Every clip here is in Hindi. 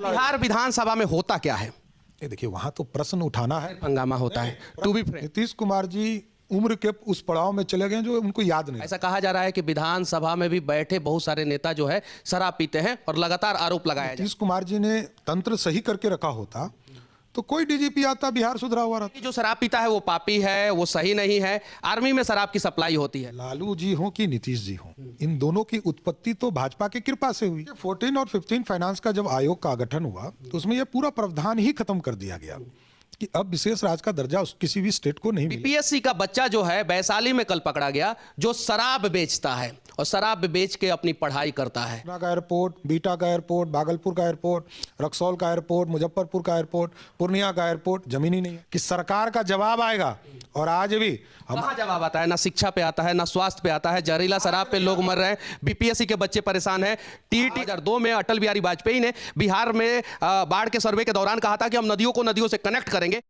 बिहार विधानसभा में होता क्या है? ये देखिए, वहां तो प्रश्न उठाना है, हंगामा होता है। To be frank, Nitish Kumar ji उम्र के उस पड़ाव में चले गए जो उनको याद नहीं। ऐसा कहा जा रहा है कि विधानसभा में भी बैठे बहुत सारे नेता जो है शराब पीते हैं और लगातार आरोप लगाया जा रहा नीतीश कुमार जी ने तंत्र सही करके रखा होता तो कोई डीजीपी आता, बिहार सुधरा हुआ रहता। है। जो शराब पीता है वो पापी है, वो सही नहीं है। आर्मी में शराब की सप्लाई होती है। लालू जी हो कि नीतीश जी हो, इन दोनों की उत्पत्ति तो भाजपा की कृपा से हुई। 14 और 15 फाइनेंस का जब आयोग का गठन हुआ तो उसमें यह पूरा प्रावधान ही खत्म कर दिया गया कि अब विशेष राज्य का दर्जा किसी भी स्टेट को नहीं मिलेगा। बीपीएससी का बच्चा जो है वैशाली में कल पकड़ा गया, जो शराब बेचता है और शराब बेच के अपनी पढ़ाई करता है। पटना का एयरपोर्ट, बीटा का एयरपोर्ट, भागलपुर का एयरपोर्ट, रक्सौल का एयरपोर्ट, मुजफ्फरपुर का एयरपोर्ट, पूर्णिया का एयरपोर्ट जमीन ही नहीं है कि सरकार का जवाब आएगा। और आज भी कहाँ जवाब आता है? ना शिक्षा पे आता है, ना स्वास्थ्य पे आता है। जहरीला शराब पे लोग मर रहे हैं, बीपीएससी के बच्चे परेशान हैं। टीटी 2002 में अटल बिहारी वाजपेयी ने बिहार में बाढ़ के सर्वे के दौरान कहा था कि हम नदियों को नदियों से कनेक्ट करेंगे।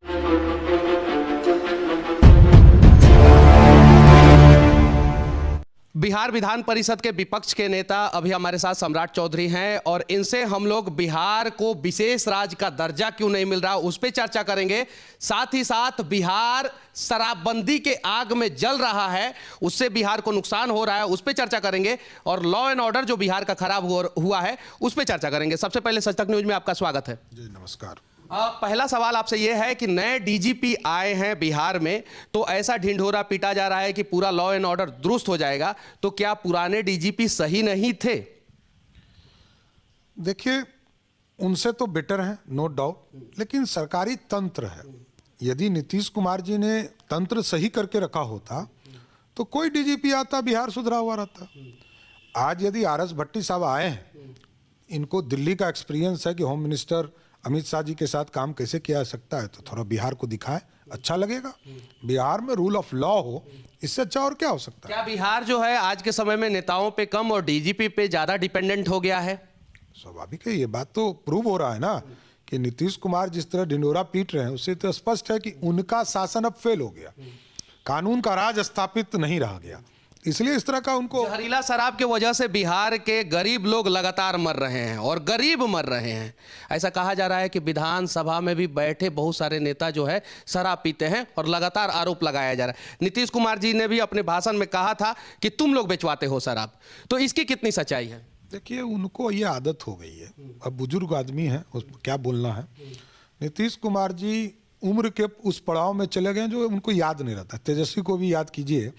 बिहार विधान परिषद के विपक्ष के नेता अभी हमारे साथ सम्राट चौधरी हैं और इनसे हम लोग बिहार को विशेष राज्य का दर्जा क्यों नहीं मिल रहा उस पर चर्चा करेंगे। साथ ही साथ बिहार शराबबंदी के आग में जल रहा है, उससे बिहार को नुकसान हो रहा है, उस पर चर्चा करेंगे। और लॉ एंड ऑर्डर जो बिहार का खराब हुआ है उस पर चर्चा करेंगे। सबसे पहले सच तक न्यूज में आपका स्वागत है जी। नमस्कार। पहला सवाल आपसे यह है कि नए डीजीपी आए हैं बिहार में, तो ऐसा ढिंढोरा पीटा जा रहा है कि पूरा लॉ एंड ऑर्डर दुरुस्त हो जाएगा, तो क्या पुराने डीजीपी सही नहीं थे? देखिए, उनसे तो बेटर है, नो डाउट, लेकिन सरकारी तंत्र है। यदि नीतीश कुमार जी ने तंत्र सही करके रखा होता तो कोई डीजीपी आता, बिहार सुधरा हुआ रहता। आज यदि आरएस भट्टी साहब आए हैं, इनको दिल्ली का एक्सपीरियंस है कि होम मिनिस्टर अमित शाह जी के साथ काम कैसे किया जा सकता है, तो थोड़ा बिहार को दिखाएं, अच्छा लगेगा। बिहार में रूल ऑफ लॉ हो, इससे अच्छा और क्या हो सकता है? क्या बिहार जो है आज के समय में नेताओं पे कम और डीजीपी पे ज्यादा डिपेंडेंट हो गया है? स्वाभाविक है, ये बात तो प्रूव हो रहा है ना कि नीतीश कुमार जिस तरह ढिंडोरा पीट रहे हैं उससे तो स्पष्ट है कि उनका शासन अब फेल हो गया, कानून का राज स्थापित नहीं रह गया, इसलिए इस तरह का उनको। जहरीला शराब की वजह से बिहार के गरीब लोग लगातार मर रहे हैं और गरीब मर रहे हैं। ऐसा कहा जा रहा है कि विधानसभा में भी बैठे बहुत सारे नेता जो है शराब पीते हैं और लगातार आरोप लगाया जा रहा है। नीतीश कुमार जी ने भी अपने भाषण में कहा था कि तुम लोग बेचवाते हो शराब, तो इसकी कितनी सच्चाई है? देखिए, उनको ये आदत हो गई है, अब बुजुर्ग आदमी है, उसको क्या बोलना है। नीतीश कुमार जी उम्र के उस पड़ाव में चले गए जो उनको याद नहीं रहता। तेजस्वी को भी याद कीजिए,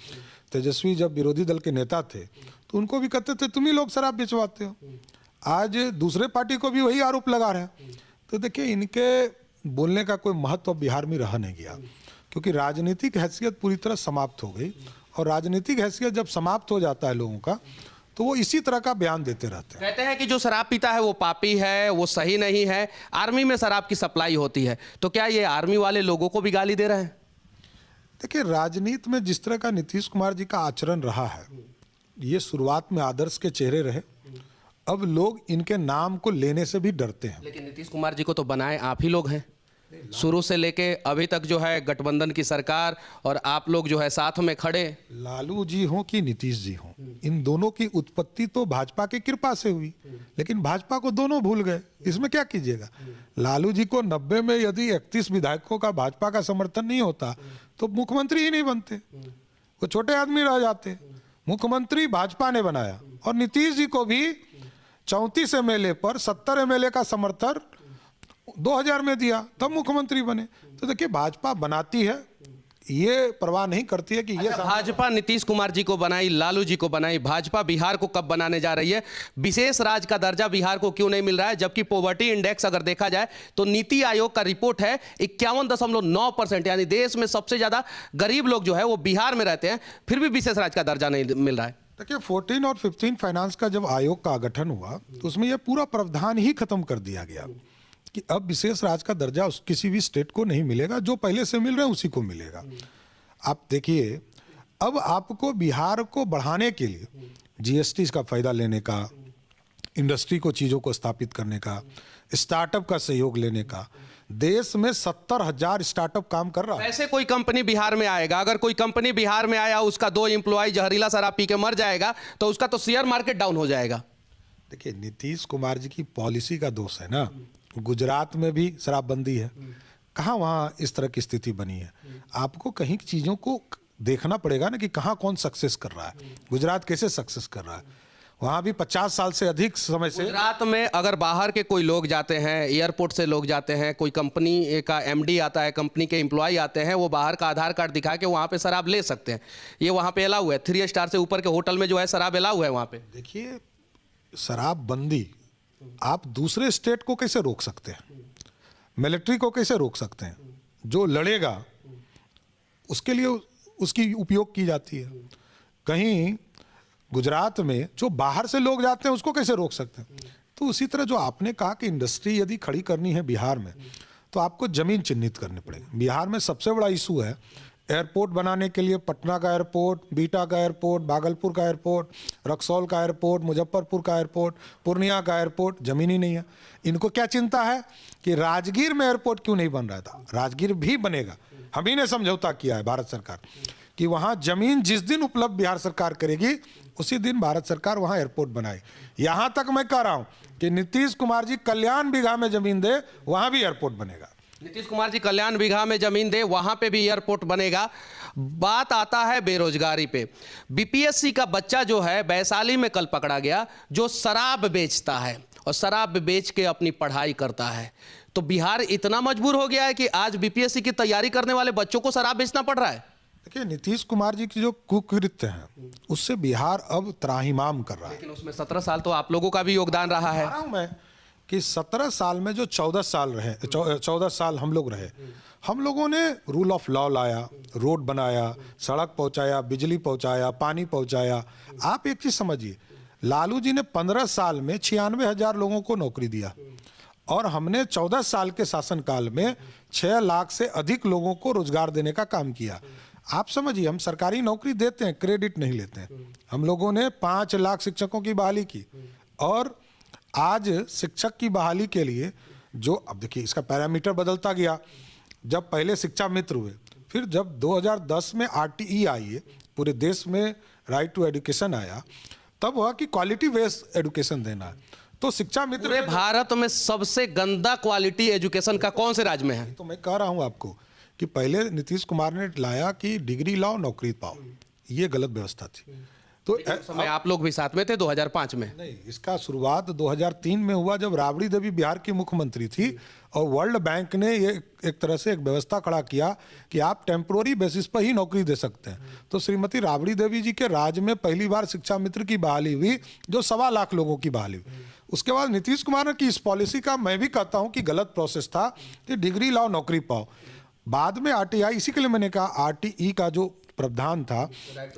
तेजस्वी जब विरोधी दल के नेता थे तो उनको भी कहते थे तुम ही लोग शराब बेचवाते हो। आज दूसरे पार्टी को भी वही आरोप लगा रहे हैं। तो देखिए, इनके बोलने का कोई महत्व बिहार में रह नहीं गया, क्योंकि राजनीतिक हैसियत पूरी तरह समाप्त हो गई। और राजनीतिक हैसियत जब समाप्त हो जाता है लोगों का, तो वो इसी तरह का बयान देते रहते हैं। कहते हैं कि जो शराब पीता है वो पापी है, वो सही नहीं है। आर्मी में शराब की सप्लाई होती है, तो क्या ये आर्मी वाले लोगों को भी गाली दे रहे हैं? देखिए, राजनीति में जिस तरह का नीतीश कुमार जी का आचरण रहा है, ये शुरुआत में आदर्श के चेहरे रहे, अब लोग इनके नाम को लेने से भी डरते हैं। लेकिन नीतीश कुमार जी को तो बनाए आप ही लोग हैं, शुरू से लेके अभी तक जो है गठबंधन की सरकार और आप लोग जो है साथ में खड़े। लालू जी हो कि नीतीश जी हो, इन दोनों की उत्पत्ति तो भाजपा की कृपा से हुई, लेकिन भाजपा को दोनों भूल गए। इसमें क्या कीजिएगा? लालू जी को 90 में यदि 31 विधायकों का भाजपा का समर्थन नहीं होता तो मुख्यमंत्री ही नहीं बनते, वो छोटे आदमी रह जाते। मुख्यमंत्री भाजपा ने बनाया और नीतीश जी को भी 34 एमएलए पर 70 एमएलए का समर्थन 2000 में दिया, तब मुख्यमंत्री बने। तो देखिए, भाजपा बनाती है, ये परवाह नहीं करती है कि ये भाजपा नीतीश कुमार जी को बनाई, लालू जी को बनाई, भाजपा बिहार को कब बनाने जा रही है? विशेष राज्य का दर्जा बिहार को क्यों नहीं मिल रहा है? जबकि पॉवर्टी इंडेक्स अगर देखा जाए तो नीति आयोग का रिपोर्ट है 51.9%, यानी देश में सबसे ज्यादा गरीब लोग जो है वो बिहार में रहते हैं, फिर भी विशेष राज्य का दर्जा नहीं मिल रहा है। देखिए, 14 और 15 फाइनेंस का जब आयोग का गठन हुआ तो उसमें यह पूरा प्रावधान ही खत्म कर दिया गया कि अब विशेष राज्य का दर्जा किसी भी स्टेट को नहीं मिलेगा, जो पहले से मिल रहा है उसी को मिलेगा। आप देखिए, अब आपको बिहार को बढ़ाने के लिए जीएसटी का फायदा लेने का, इंडस्ट्री को चीज़ों को स्थापित करने का, स्टार्टअप का सहयोग लेने का, देश में 70,000 स्टार्टअप काम कर रहा है। ऐसे कोई कंपनी बिहार में आएगा, अगर कोई कंपनी बिहार में आया, उसका 2 एम्प्लॉय जहरीला शराब पी के मर जाएगा, तो उसका तो शेयर मार्केट डाउन हो जाएगा। देखिए, नीतीश कुमार जी की पॉलिसी का दोष है ना गुजरात में भी शराबबंदी है, कहाँ वहाँ इस तरह की स्थिति बनी है। आपको कहीं चीज़ों को देखना पड़ेगा ना कि कहाँ कौन सक्सेस कर रहा है, गुजरात कैसे सक्सेस कर रहा है। वहाँ भी 50 साल से अधिक समय से गुजरात में अगर बाहर के कोई लोग जाते हैं, एयरपोर्ट से लोग जाते हैं, कोई कंपनी का एमडी आता है, कंपनी के एम्प्लॉय आते हैं, वो बाहर का आधार कार्ड दिखा के वहाँ पे शराब ले सकते हैं। ये वहाँ पे अलाउ है, 3 स्टार से ऊपर के होटल में जो है शराब अलाउ है वहाँ पे। देखिए, शराबबंदी आप दूसरे स्टेट को कैसे रोक सकते हैं, मिलिट्री को कैसे रोक सकते हैं? जो लड़ेगा उसके लिए उसकी उपयोग की जाती है। कहीं गुजरात में जो बाहर से लोग जाते हैं उसको कैसे रोक सकते हैं? तो उसी तरह जो आपने कहा कि इंडस्ट्री यदि खड़ी करनी है बिहार में, तो आपको जमीन चिन्हित करनी पड़ेगी। बिहार में सबसे बड़ा इशू है एयरपोर्ट बनाने के लिए पटना का एयरपोर्ट, बीटा का एयरपोर्ट, भागलपुर का एयरपोर्ट, रक्सौल का एयरपोर्ट, मुजफ्फरपुर का एयरपोर्ट, पूर्णिया का एयरपोर्ट, जमीन ही नहीं है। इनको क्या चिंता है कि राजगीर में एयरपोर्ट क्यों नहीं बन रहा था? राजगीर भी बनेगा, हम ही ने समझौता किया है भारत सरकार कि वहाँ जमीन जिस दिन उपलब्ध बिहार सरकार करेगी उसी दिन भारत सरकार वहाँ एयरपोर्ट बनाए। यहाँ तक मैं कह रहा हूँ कि नीतीश कुमार जी कल्याण बीघा में जमीन दे, वहाँ भी एयरपोर्ट बनेगा। नीतीश कुमार जी कल्याण बीघा में जमीन दे, वहां पे भी एयरपोर्ट बनेगा। बात आता है बेरोजगारी पे। बीपीएससी का बच्चा जो है वैशाली में कल पकड़ा गया, जो शराब बेचता है और शराब बेच के अपनी पढ़ाई करता है। तो बिहार इतना मजबूर हो गया है कि आज बीपीएससी की तैयारी करने वाले बच्चों को शराब बेचना पड़ रहा है। देखिए, नीतीश कुमार जी की जो कुकृत्य हैं उससे बिहार अब त्राहिमाम कर रहा है। लेकिन उसमें 17 साल तो आप लोगों का भी योगदान रहा है। मैं कि 17 साल में जो 14 साल रहे, 14 साल हम लोग रहे, हम लोगों ने रूल ऑफ लॉ लाया, रोड बनाया, सड़क पहुंचाया, बिजली पहुंचाया, पानी पहुंचाया। आप एक चीज समझिए, लालू जी ने 15 साल में 96,000 लोगों को नौकरी दिया और हमने 14 साल के शासनकाल में 6 लाख से अधिक लोगों को रोजगार देने का काम किया। आप समझिए, हम सरकारी नौकरी देते हैं, क्रेडिट नहीं लेते हैं। हम लोगों ने 5 लाख शिक्षकों की बहाली की और आज शिक्षक की बहाली के लिए जो, अब देखिए इसका पैरामीटर बदलता गया। जब पहले शिक्षा मित्र हुए, फिर जब 2010 में आरटीई आई है, पूरे देश में राइट टू एजुकेशन आया, तब हुआ कि क्वालिटी बेस्ड एजुकेशन देना है। तो शिक्षा मित्र पूरे भारत में सबसे गंदा क्वालिटी एजुकेशन का कौन से राज्य में है? तो मैं कह रहा हूं आपको कि पहले नीतीश कुमार ने लाया कि डिग्री लाओ नौकरी पाओ, ये गलत व्यवस्था थी। तो उस समय आप लोग भी साथ में थे 2005 में? नहीं, इसका शुरुआत 2003 में हुआ जब राबड़ी देवी बिहार की मुख्यमंत्री थी और वर्ल्ड बैंक ने ये एक तरह से एक व्यवस्था खड़ा किया कि आप टेम्पोररी बेसिस पर ही नौकरी दे सकते हैं। तो श्रीमती राबड़ी देवी जी के राज में पहली बार शिक्षा मित्र की बहाली हुई, जो 1.25 लाख लोगों की बहाली हुई। उसके बाद नीतीश कुमार की इस पॉलिसी का मैं भी कहता हूँ कि गलत प्रोसेस था कि डिग्री लाओ नौकरी पाओ। बाद में आरटीआई, इसी के लिए मैंने कहा आरटीई का जो प्रावधान था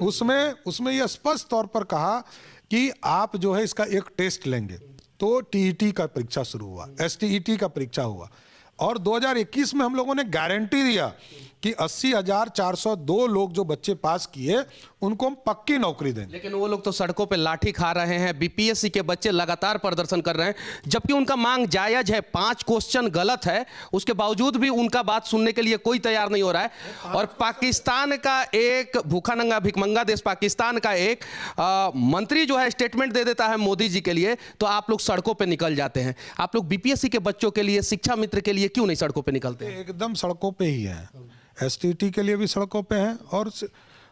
उसमें यह स्पष्ट तौर पर कहा कि आप जो है इसका एक टेस्ट लेंगे। तो टीईटी का परीक्षा शुरू हुआ, एसटीईटी का परीक्षा हुआ और 2021 में हम लोगों ने गारंटी दिया कि 80,402 लोग जो बच्चे पास किए उनको हम पक्की नौकरी देंगे। लेकिन वो लोग तो सड़कों पे लाठी खा रहे हैं। बीपीएससी के बच्चे लगातार प्रदर्शन कर रहे हैं, जबकि उनका मांग जायज है। 5 क्वेश्चन गलत है, उसके बावजूद भी उनका बात सुनने के लिए कोई तैयार नहीं हो रहा है। और पाकिस्तान का एक भूखा नंगा भिखमंगा देश पाकिस्तान का एक मंत्री जो है स्टेटमेंट दे देता है मोदी जी के लिए, तो आप लोग सड़कों पर निकल जाते हैं। आप लोग बीपीएससी के बच्चों के लिए, शिक्षा मित्र के लिए क्यों नहीं सड़कों पर निकलते हैं? एकदम सड़कों पर ही है, एसटीटी के लिए भी सड़कों पे हैं और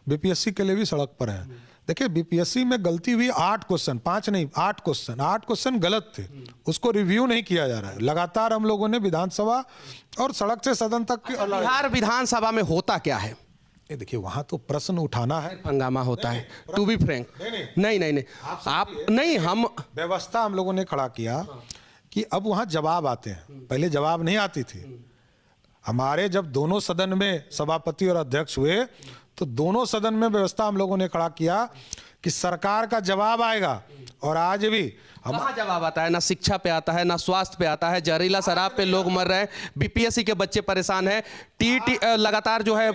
बीपीएससी के लिए भी सड़क पर हैं। देखिए, बीपीएससी में गलती हुई 8 क्वेश्चन, 5 नहीं 8 क्वेश्चन गलत थे, उसको रिव्यू नहीं किया जा रहा है। लगातार हम लोगों ने विधानसभा और सड़क से सदन तक बिहार विधानसभा में होता क्या है? देखिए, वहां तो प्रश्न उठाना है, हंगामा होता है। टू बी फ्रैंक, नहीं आप नहीं, हम व्यवस्था हम लोगों ने खड़ा किया कि अब वहां जवाब आते हैं, पहले जवाब नहीं आती थी। हमारे जब दोनों सदन में सभापति और अध्यक्ष हुए तो दोनों सदन में व्यवस्था हम लोगों ने खड़ा किया कि सरकार का जवाब आएगा। और आज भी कहाँ जवाब आता है? ना शिक्षा पे आता है, ना स्वास्थ्य पे आता है। जहरीला शराब पे लोग मर रहे हैं, बीपीएससी के बच्चे परेशान हैं, टीटी लगातार जो है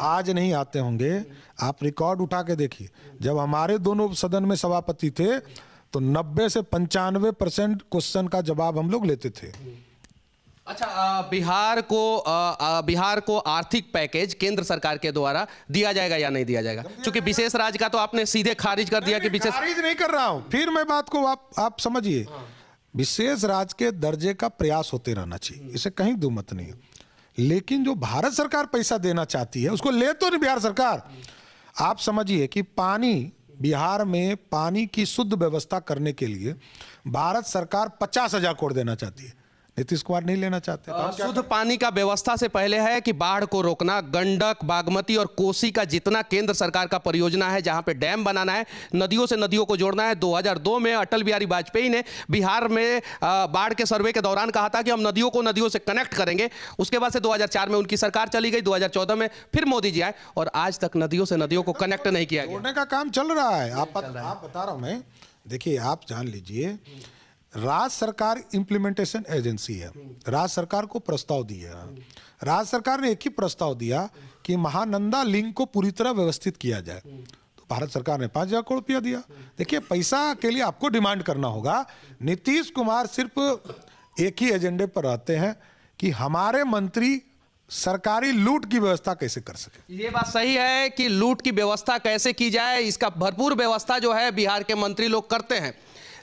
आज नहीं आते होंगे। आप रिकॉर्ड उठा के देखिए, जब हमारे दोनों सदन में सभापति थे तो 90 से 95% क्वेश्चन का जवाब हम लोग लेते थे। अच्छा, बिहार को आर्थिक पैकेज केंद्र सरकार के द्वारा दिया जाएगा या नहीं दिया जाएगा? क्योंकि विशेष राज्य का तो आपने सीधे खारिज कर दिया कि विशेष खारिज नहीं कर रहा हूं, फिर मैं बात को आप समझिए। विशेष राज्य के दर्जे का प्रयास होते रहना चाहिए, इसे कहीं दो मत नहीं है। लेकिन जो भारत सरकार पैसा देना चाहती है उसको ले तो नहीं बिहार सरकार। आप समझिए कि पानी, बिहार में पानी की शुद्ध व्यवस्था करने के लिए भारत सरकार 50,000 करोड़ देना चाहती है, नीतीश कुमार नहीं लेना चाहते। शुद्ध पानी का व्यवस्था से पहले है कि बाढ़ को रोकना, गंडक, बागमती और कोसी का जितना केंद्र सरकार का परियोजना है, जहां पे डैम बनाना है, नदियों से नदियों को जोड़ना है। 2002 में अटल बिहारी वाजपेयी ने बिहार में बाढ़ के सर्वे के दौरान कहा था कि हम नदियों को नदियों से कनेक्ट करेंगे। उसके बाद से 2004 में उनकी सरकार चली गई, 2014 में फिर मोदी जी आए और आज तक नदियों से नदियों को कनेक्ट नहीं किया गया। जोड़ने का काम चल रहा है। आप बता रहा हूं मैं, देखिए आप जान लीजिए, राज्य सरकार इम्प्लीमेंटेशन एजेंसी है, राज्य सरकार को प्रस्ताव दिया। राज्य सरकार ने एक ही प्रस्ताव दिया कि महानंदा लिंक को पूरी तरह व्यवस्थित किया जाए, तो भारत सरकार ने 5,000 करोड़ रुपया दिया। देखिए पैसा के लिए आपको डिमांड करना होगा। नीतीश कुमार सिर्फ एक ही एजेंडे पर रहते हैं कि हमारे मंत्री सरकारी लूट की व्यवस्था कैसे कर सके। ये बात सही है कि लूट की व्यवस्था कैसे की जाए, इसका भरपूर व्यवस्था जो है बिहार के मंत्री लोग करते हैं।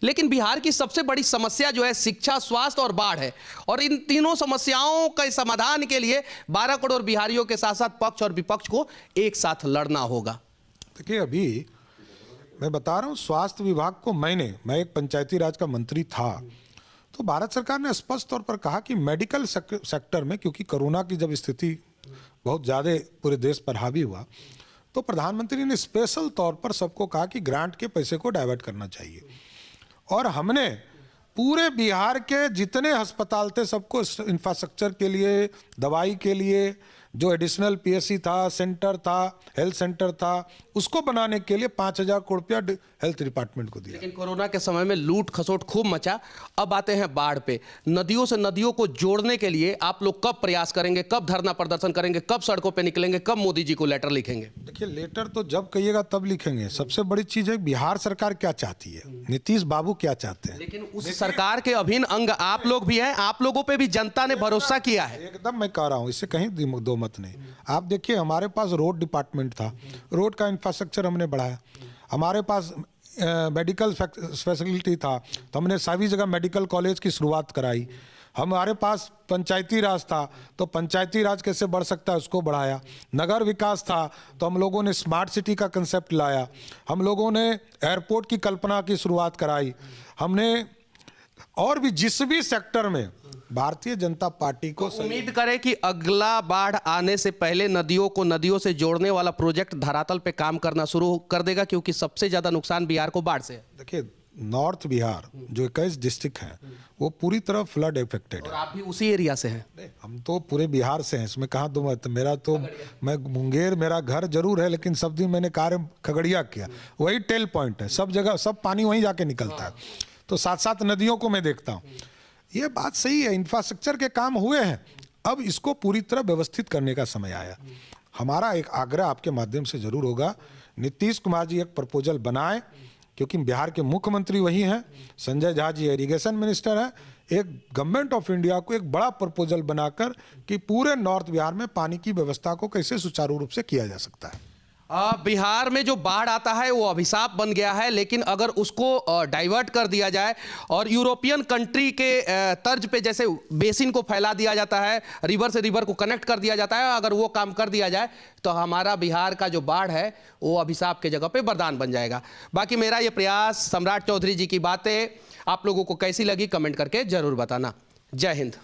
लेकिन बिहार की सबसे बड़ी समस्या जो है शिक्षा, स्वास्थ्य और बाढ़ है, और इन तीनों समस्याओं के समाधान के लिए 12 करोड़ बिहारियों के साथ साथ पक्ष और विपक्ष को एक साथ लड़ना होगा। देखिए अभी मैं बता रहा हूँ, स्वास्थ्य विभाग को मैं एक पंचायती राज का मंत्री था, तो भारत सरकार ने स्पष्ट तौर पर कहा कि मेडिकल सेक्टर में, क्योंकि कोरोना की जब स्थिति बहुत ज़्यादा पूरे देश पर हावी हुआ, तो प्रधानमंत्री ने स्पेशल तौर पर सबको कहा कि ग्रांट के पैसे को डाइवर्ट करना चाहिए। और हमने पूरे बिहार के जितने अस्पताल थे सबको इंफ्रास्ट्रक्चर के लिए, दवाई के लिए, जो एडिशनल पीएससी था, सेंटर था, हेल्थ सेंटर था, उसको बनाने के लिए 5,000 करोड़ रुपया हेल्थ डिपार्टमेंट को दिया। लेकिन कोरोना के समय में लूट खसोट खूब मचा। अब आते हैं बाढ़ पे। नदियों से नदियों को जोड़ने के लिए आप लोग कब प्रयास करेंगे, कब धरना प्रदर्शन करेंगे, कब सड़कों पे निकलेंगे, कब मोदी जी को लेटर लिखेंगे? देखिए लेटर तो जब कहिएगा तब लिखेंगे। सबसे बड़ी चीज है बिहार सरकार क्या चाहती है, नीतीश बाबू क्या चाहते हैं। लेकिन उस सरकार के अभिन्न अंग आप लोग भी हैं, आप लोगों पे भी जनता ने भरोसा किया है। एकदम मैं कह रहा हूँ, इससे कहीं दो मत नहीं। आप देखिए हमारे पास रोड डिपार्टमेंट था, रोड का इंफ्रास्ट्रक्चर हमने बढ़ाया। हमारे पास मेडिकल फैसिलिटी था, तो हमने सभी जगह मेडिकल कॉलेज की शुरुआत कराई। हमारे पास पंचायती राज था, तो पंचायती राज कैसे बढ़ सकता है उसको बढ़ाया। नगर विकास था, तो हम लोगों ने स्मार्ट सिटी का कंसेप्ट लाया। हम लोगों ने एयरपोर्ट की कल्पना की शुरुआत कराई। हमने और भी जिस भी सेक्टर में भारतीय जनता पार्टी को उम्मीद करें कि अगला बाढ़ आने से पहले नदियों को नदियों से जोड़ने वाला प्रोजेक्ट धरातल पे काम करना शुरू कर देगा, क्योंकि सबसे ज्यादा नुकसान बिहार को बाढ़ से है। देखिए नॉर्थ बिहार जो 21 डिस्ट्रिक्ट हैं वो पूरी तरह फ्लड इफेक्टेड है। और आप भी उसी एरिया से हैं? हम तो पूरे बिहार से हैं, इसमें कहाँ दो मत। मेरा तो मैं मुंगेर मेरा घर जरूर है, लेकिन सब दिन मैंने कार्य खगड़िया किया, वही टेल पॉइंट है, सब जगह सब पानी वहीं जाके निकलता है। तो साथ साथ नदियों को मैं देखता हूँ। ये बात सही है, इंफ्रास्ट्रक्चर के काम हुए हैं, अब इसको पूरी तरह व्यवस्थित करने का समय आया। हमारा एक आग्रह आपके माध्यम से जरूर होगा, नीतीश कुमार जी एक प्रपोजल बनाएं, क्योंकि बिहार के मुख्यमंत्री वही हैं, संजय झा जी इरिगेशन मिनिस्टर हैं। एक गवर्नमेंट ऑफ इंडिया को एक बड़ा प्रपोजल बनाकर कि पूरे नॉर्थ बिहार में पानी की व्यवस्था को कैसे सुचारू रूप से किया जा सकता है। बिहार में जो बाढ़ आता है वो अभिशाप बन गया है, लेकिन अगर उसको डाइवर्ट कर दिया जाए और यूरोपियन कंट्री के तर्ज पे जैसे बेसिन को फैला दिया जाता है, रिवर से रिवर को कनेक्ट कर दिया जाता है, अगर वो काम कर दिया जाए तो हमारा बिहार का जो बाढ़ है वो अभिशाप के जगह पे वरदान बन जाएगा। बाकी मेरा ये प्रयास, सम्राट चौधरी जी की बातें आप लोगों को कैसी लगी कमेंट करके जरूर बताना। जय हिंद।